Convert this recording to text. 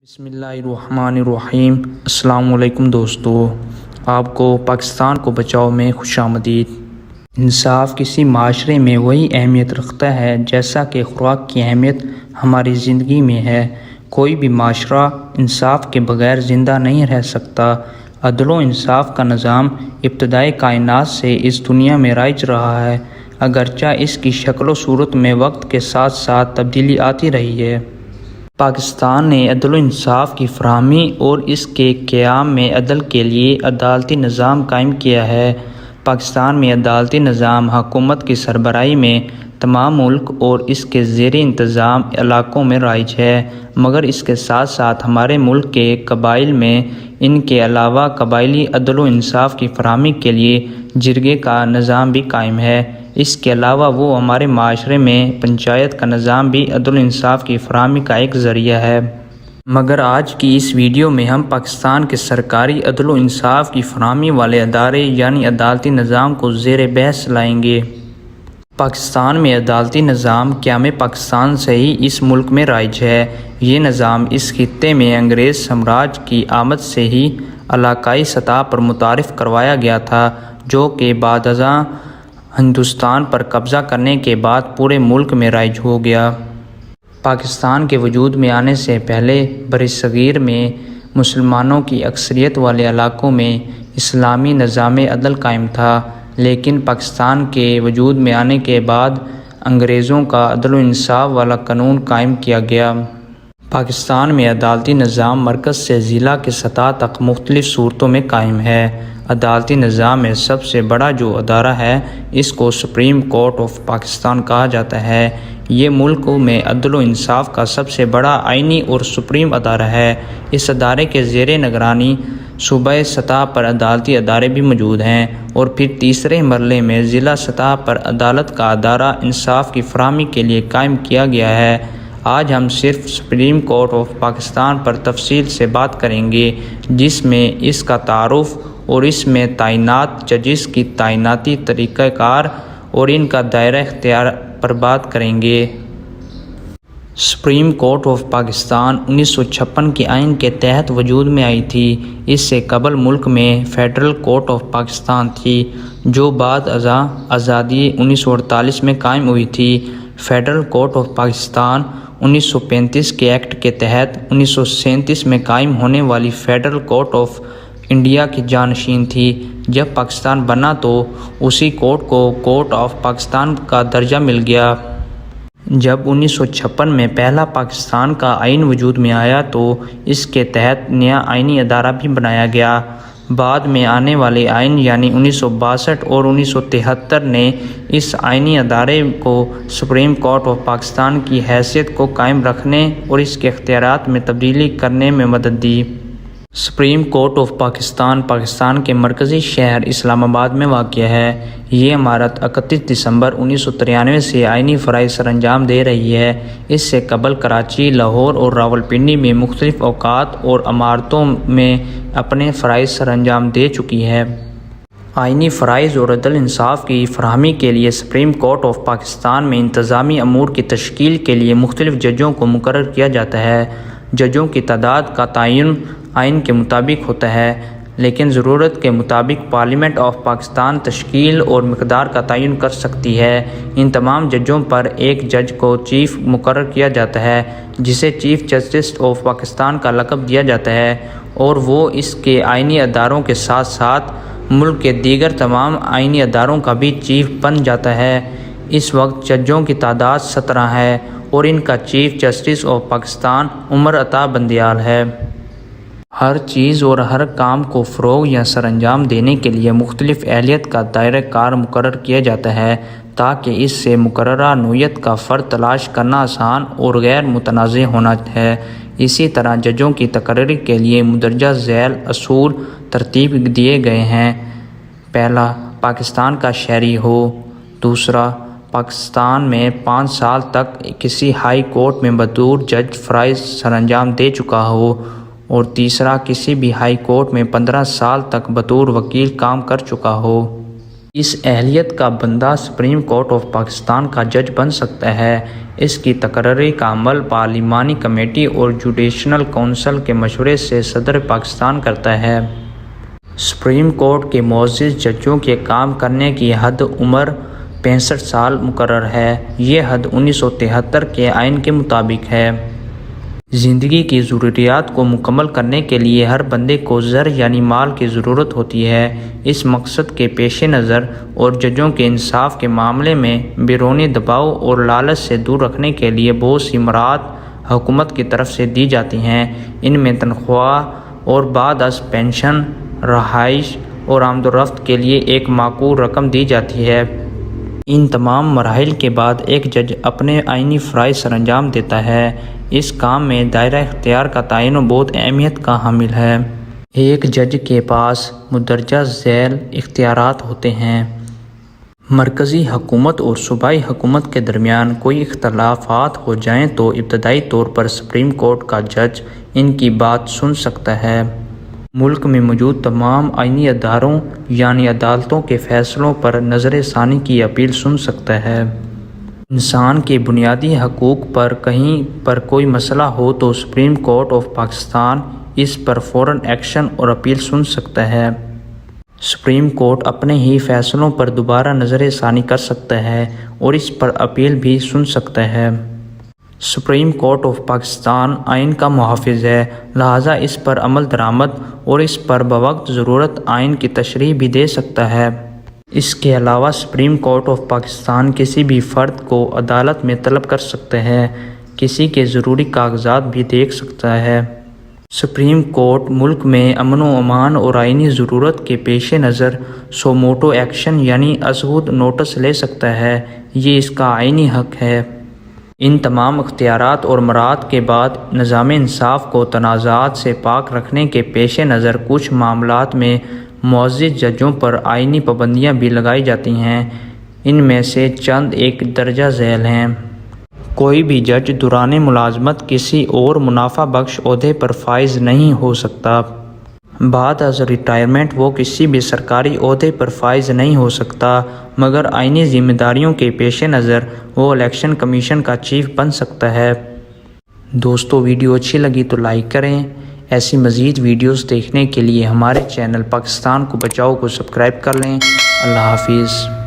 بسم اللہ الرحمن الرحیم۔ السلام علیکم دوستو، آپ کو پاکستان کو بچاؤ میں خوش آمدید۔ انصاف کسی معاشرے میں وہی اہمیت رکھتا ہے جیسا کہ خوراک کی اہمیت ہماری زندگی میں ہے۔ کوئی بھی معاشرہ انصاف کے بغیر زندہ نہیں رہ سکتا۔ عدل و انصاف کا نظام ابتدائی کائنات سے اس دنیا میں رائج رہا ہے، اگرچہ اس کی شکل و صورت میں وقت کے ساتھ ساتھ تبدیلی آتی رہی ہے۔ پاکستان نے عدل و انصاف کی فراہمی اور اس کے قیام میں عدل کے لیے عدالتی نظام قائم کیا ہے۔ پاکستان میں عدالتی نظام حکومت کی سربراہی میں تمام ملک اور اس کے زیر انتظام علاقوں میں رائج ہے، مگر اس کے ساتھ ساتھ ہمارے ملک کے قبائل میں ان کے علاوہ قبائلی عدل و انصاف کی فراہمی کے لیے جرگے کا نظام بھی قائم ہے۔ اس کے علاوہ وہ ہمارے معاشرے میں پنچایت کا نظام بھی عدل و انصاف کی فراہمی کا ایک ذریعہ ہے۔ مگر آج کی اس ویڈیو میں ہم پاکستان کے سرکاری عدل و انصاف کی فراہمی والے ادارے یعنی عدالتی نظام کو زیر بحث لائیں گے۔ پاکستان میں عدالتی نظام قیام پاکستان سے ہی اس ملک میں رائج ہے۔ یہ نظام اس خطے میں انگریز سامراج کی آمد سے ہی علاقائی سطح پر متعارف کروایا گیا تھا، جو کہ بعد ازاں ہندوستان پر قبضہ کرنے کے بعد پورے ملک میں رائج ہو گیا۔ پاکستان کے وجود میں آنے سے پہلے برصغیر میں مسلمانوں کی اکثریت والے علاقوں میں اسلامی نظام عدل قائم تھا، لیکن پاکستان کے وجود میں آنے کے بعد انگریزوں کا عدل و انصاف والا قانون قائم کیا گیا۔ پاکستان میں عدالتی نظام مرکز سے ضلع کی سطح تک مختلف صورتوں میں قائم ہے۔ عدالتی نظام میں سب سے بڑا جو ادارہ ہے، اس کو سپریم کورٹ آف پاکستان کہا جاتا ہے۔ یہ ملک میں عدل و انصاف کا سب سے بڑا آئینی اور سپریم ادارہ ہے۔ اس ادارے کے زیر نگرانی صوبائی سطح پر عدالتی ادارے بھی موجود ہیں، اور پھر تیسرے مرحلے میں ضلع سطح پر عدالت کا ادارہ انصاف کی فراہمی کے لیے قائم کیا گیا ہے۔ آج ہم صرف سپریم کورٹ آف پاکستان پر تفصیل سے بات کریں گے، جس میں اس کا تعارف اور اس میں تعینات ججز کی تعیناتی طریقہ کار اور ان کا دائرہ اختیار پر بات کریں گے۔ سپریم کورٹ آف پاکستان 1956 کے آئین کے تحت وجود میں آئی تھی۔ اس سے قبل ملک میں فیڈرل کورٹ آف پاکستان تھی، جو بعد ازاں آزادی 1948 میں قائم ہوئی تھی۔ فیڈرل کورٹ آف پاکستان 1935 کے ایکٹ کے تحت 1937 میں قائم ہونے والی فیڈرل کورٹ آف انڈیا کی جانشین تھی۔ جب پاکستان بنا تو اسی کورٹ کو کورٹ آف پاکستان کا درجہ مل گیا۔ جب 1956 میں پہلا پاکستان کا آئین وجود میں آیا تو اس کے تحت نیا آئینی ادارہ بھی بنایا گیا۔ بعد میں آنے والے آئین یعنی 1962 اور 1973 نے اس آئینی ادارے کو سپریم کورٹ آف پاکستان کی حیثیت کو قائم رکھنے اور اس کے اختیارات میں تبدیلی کرنے میں مدد دی۔ Supreme court of Pakistan Pakistan کے مرکزی شہر اسلام آباد میں واقع ہے۔ یہ عمارت 31 دسمبر 1993 سے آئینی فرائض سر انجام دے رہی ہے۔ اس سے قبل کراچی، لاہور اور راولپنڈی میں مختلف اوقات اور عمارتوں میں اپنے فرائض سر انجام دے چکی ہے۔ آئینی فرائض اور عدل انصاف کی فراہمی کے لیے سپریم کورٹ آف پاکستان میں انتظامی امور کی تشکیل کے لیے مختلف ججوں کو مقرر کیا جاتا ہے۔ ججوں کی تعداد کا تعین آئین کے مطابق ہوتا ہے، لیکن ضرورت کے مطابق پارلیمنٹ آف پاکستان تشکیل اور مقدار کا تعین کر سکتی ہے۔ ان تمام ججوں پر ایک جج کو چیف مقرر کیا جاتا ہے، جسے چیف جسٹس آف پاکستان کا لقب دیا جاتا ہے، اور وہ اس کے آئینی اداروں کے ساتھ ساتھ ملک کے دیگر تمام آئینی اداروں کا بھی چیف بن جاتا ہے۔ اس وقت ججوں کی تعداد 17 ہے، اور ان کا chief justice of Pakistan Umar Ata Bandial ہے۔ ہر چیز اور ہر کام کو فروغ یا سر انجام دینے کے لیے مختلف اہلیت کا دائرہ کار مقرر کیا جاتا ہے، تاکہ اس سے مقررہ نوعیت کا فرد تلاش کرنا آسان اور غیر متنازع ہونا ہے۔ اسی طرح ججوں کی تقرری کے لیے مندرجہ ذیل اصول ترتیب دیے گئے ہیں۔ پہلا، پاکستان کا شہری ہو۔ دوسرا، پاکستان میں 5 سال تک کسی ہائی کورٹ میں بطور جج فرائض سر انجام دے چکا ہو، اور تیسرا، کسی بھی ہائی کورٹ میں 15 سال تک بطور وکیل کام کر چکا ہو۔ اس اہلیت کا بندہ سپریم کورٹ آف پاکستان کا جج بن سکتا ہے۔ اس کی تقرری کا عمل پارلیمانی کمیٹی اور جوڈیشل کونسل کے مشورے سے صدر پاکستان کرتا ہے۔ سپریم کورٹ کے معزز ججوں کے کام کرنے کی حد عمر 65 سال مقرر ہے۔ یہ حد 1973 کے آئین کے مطابق ہے۔ زندگی کی ضروریات کو مکمل کرنے کے لیے ہر بندے کو زر یعنی مال کی ضرورت ہوتی ہے۔ اس مقصد کے پیش نظر اور ججوں کے انصاف کے معاملے میں بیرونی دباؤ اور لالچ سے دور رکھنے کے لیے بہت سی مراعات حکومت کی طرف سے دی جاتی ہیں۔ ان میں تنخواہ اور بعد از پنشن، رہائش اور آمد و رفت کے لیے ایک معقول رقم دی جاتی ہے۔ ان تمام مراحل کے بعد ایک جج اپنے آئینی فرائض سر انجام دیتا ہے۔ اس کام میں دائرہ اختیار کا تعین بہت اہمیت کا حامل ہے۔ ایک جج کے پاس مندرجہ ذیل اختیارات ہوتے ہیں۔ مرکزی حکومت اور صوبائی حکومت کے درمیان کوئی اختلافات ہو جائیں تو ابتدائی طور پر سپریم کورٹ کا جج ان کی بات سن سکتا ہے۔ ملک میں موجود تمام آئینی اداروں یعنی عدالتوں کے فیصلوں پر نظر ثانی کی اپیل سن سکتا ہے۔ انسان کے بنیادی حقوق پر کہیں پر کوئی مسئلہ ہو تو سپریم کورٹ آف پاکستان اس پر فوراً ایکشن اور اپیل سن سکتا ہے۔ سپریم کورٹ اپنے ہی فیصلوں پر دوبارہ نظر ثانی کر سکتا ہے اور اس پر اپیل بھی سن سکتا ہے۔ سپریم کورٹ آف پاکستان آئین کا محافظ ہے، لہٰذا اس پر عمل درآمد اور اس پر بوقت ضرورت آئین کی تشریح بھی دے سکتا ہے۔ اس کے علاوہ سپریم کورٹ آف پاکستان کسی بھی فرد کو عدالت میں طلب کر سکتا ہے، کسی کے ضروری کاغذات بھی دیکھ سکتا ہے۔ سپریم کورٹ ملک میں امن و امان اور آئینی ضرورت کے پیش نظر سو موٹو ایکشن یعنی از خود نوٹس لے سکتا ہے۔ یہ اس کا آئینی حق ہے۔ ان تمام اختیارات اور مراعات کے بعد نظام انصاف کو تنازعات سے پاک رکھنے کے پیش نظر کچھ معاملات میں معزز ججوں پر آئینی پابندیاں بھی لگائی جاتی ہیں۔ ان میں سے چند ایک درجہ ذیل ہیں۔ کوئی بھی جج دوران ملازمت کسی اور منافع بخش عہدے پر فائز نہیں ہو سکتا۔ بعد از ریٹائرمنٹ وہ کسی بھی سرکاری عہدے پر فائز نہیں ہو سکتا، مگر آئینی ذمہ داریوں کے پیش نظر وہ الیکشن کمیشن کا چیف بن سکتا ہے۔ دوستو ویڈیو اچھی لگی تو لائک کریں۔ ایسی مزید ویڈیوز دیکھنے کے لیے ہمارے چینل پاکستان کو بچاؤ کو سبسکرائب کر لیں۔ اللہ حافظ۔